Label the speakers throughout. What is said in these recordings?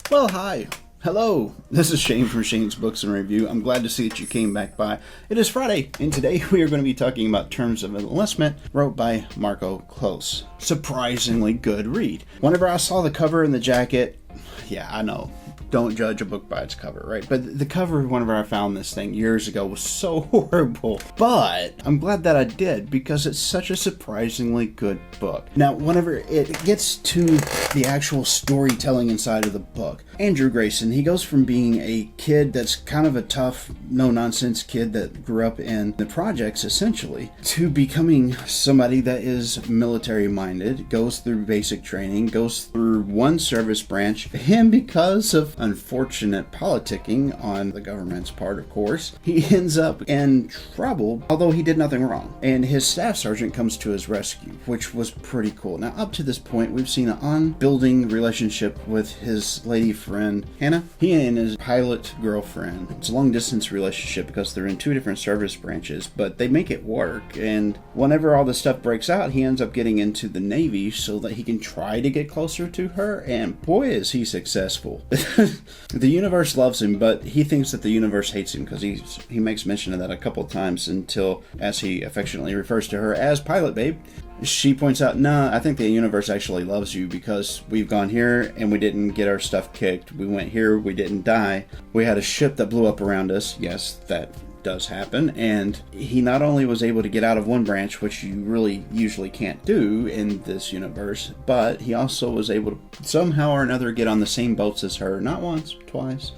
Speaker 1: Well, hi. Hello. This is Shane from Shane's Books and Review. I'm glad to see that you came back by. It is Friday, and today we are going to be talking about Terms of Enlistment, wrote by Marko Kloos. Surprisingly good read. Whenever I saw the cover and the jacket, yeah, I know. Don't judge a book by its cover, right? But the cover, whenever I found this thing years ago, was so horrible. But I'm glad that I did, because it's such a surprisingly good book. Now, whenever it gets to the actual storytelling inside of the book, Andrew Grayson, he goes from being a kid that's kind of a tough, no-nonsense kid that grew up in the projects, essentially, to becoming somebody that is military-minded, goes through basic training, goes through one service branch, and because of unfortunate politicking on the government's part, of course, he ends up in trouble, although he did nothing wrong. And his staff sergeant comes to his rescue, which was pretty cool. Now, up to this point, we've seen an on-building relationship with his lady friend, Hannah. He and his pilot girlfriend. It's a long-distance relationship because they're in two different service branches, but they make it work. And whenever all this stuff breaks out, he ends up getting into the Navy so that he can try to get closer to her, and boy, is he successful. The universe loves him, but he thinks that the universe hates him, because he makes mention of that a couple of times until, as he affectionately refers to her as Pilot Babe, she points out, nah, I think the universe actually loves you because we've gone here and we didn't get our stuff kicked. We went here, we didn't die. We had a ship that blew up around us. Yes, that does happen, and he not only was able to get out of one branch, which you really usually can't do in this universe, but he also was able to somehow or another get on the same boats as her, not once, twice.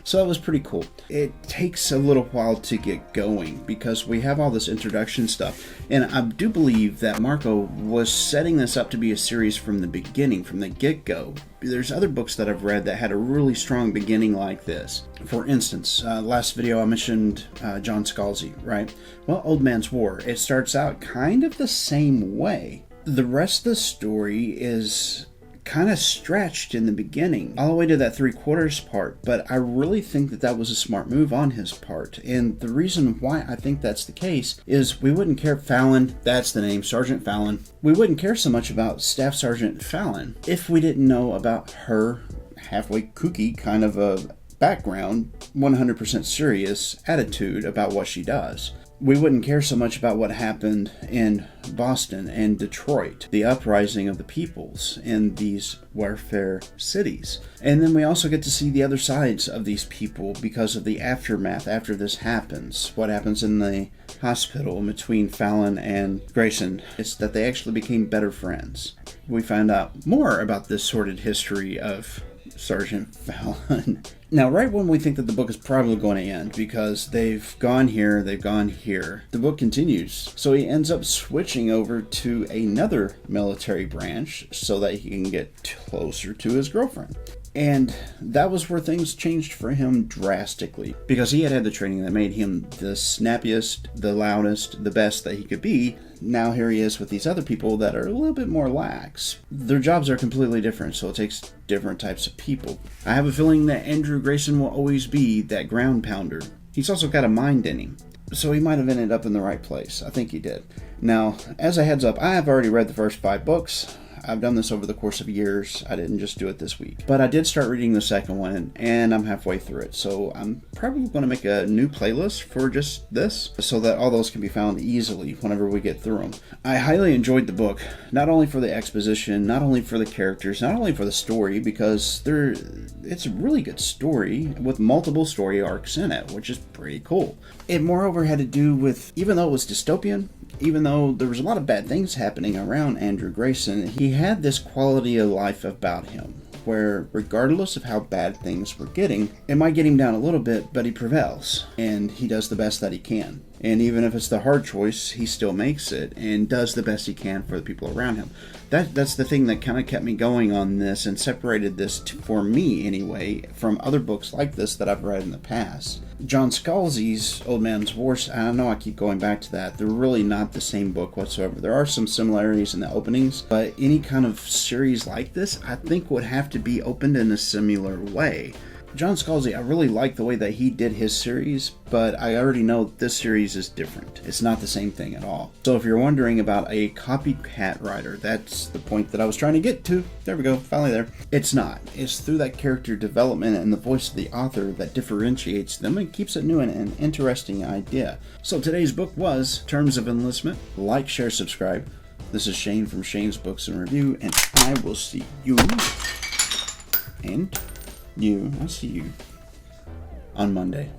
Speaker 1: So that was pretty cool. It takes a little while to get going because we have all this introduction stuff, and I do believe that Marko was setting this up to be a series from the beginning, from the get-go. There's other books that I've read that had a really strong beginning like this. For instance, last video I mentioned John Scalzi, right? Well, Old Man's War. It starts out kind of the same way. The rest of the story is kind of stretched in the beginning, all the way to that 3/4 part, but I really think that was a smart move on his part. And the reason why I think that's the case is we wouldn't care. Fallon, that's the name, Sergeant Fallon. We wouldn't care so much about Staff Sergeant Fallon if we didn't know about her halfway kooky kind of a background, 100% serious attitude about what she does. We wouldn't care so much about what happened in Boston and Detroit, the uprising of the peoples in these warfare cities. And then we also get to see the other sides of these people because of the aftermath after this happens. What happens in the hospital between Fallon and Grayson is that they actually became better friends. We find out more about this sordid history of Sergeant Fallon. Now, right when we think that the book is probably going to end, because they've gone here, they've gone here, the book continues. So he ends up switching over to another military branch so that he can get closer to his girlfriend. And that was where things changed for him drastically, because he had had the training that made him the snappiest, the loudest, the best that he could be. Now here he is with these other people that are a little bit more lax. Their jobs are completely different, so it takes different types of people. I have a feeling that Andrew Grayson will always be that ground pounder. He's also got a mind in him, so he might have ended up in the right place. I think he did. Now, as a heads up, I have already read the first 5 books. I've done this over the course of years. I didn't just do it this week. But I did start reading the second one, and I'm halfway through it. So I'm probably going to make a new playlist for just this, so that all those can be found easily whenever we get through them. I highly enjoyed the book, not only for the exposition, not only for the characters, not only for the story, because it's a really good story with multiple story arcs in it, which is pretty cool. It moreover had to do with, even though it was dystopian, even though there was a lot of bad things happening around Andrew Grayson, he had this quality of life about him, where regardless of how bad things were getting, it might get him down a little bit, but he prevails, and he does the best that he can. And even if it's the hard choice, he still makes it, and does the best he can for the people around him. That's the thing that kind of kept me going on this, and separated this, for me anyway, from other books like this that I've read in the past. John Scalzi's Old Man's War, I know I keep going back to that, they're really not the same book whatsoever. There are some similarities in the openings, but any kind of series like this, I think would have to be opened in a similar way. John Scalzi, I really like the way that he did his series, but I already know this series is different. It's not the same thing at all. So if you're wondering about a copycat writer, that's the point that I was trying to get to. There we go, finally there. It's not. It's through that character development and the voice of the author that differentiates them and keeps it new and an interesting idea. So today's book was Terms of Enlistment. Like, share, subscribe. This is Shane from Shane's Books and Review, and I will see you I'll see you on Monday.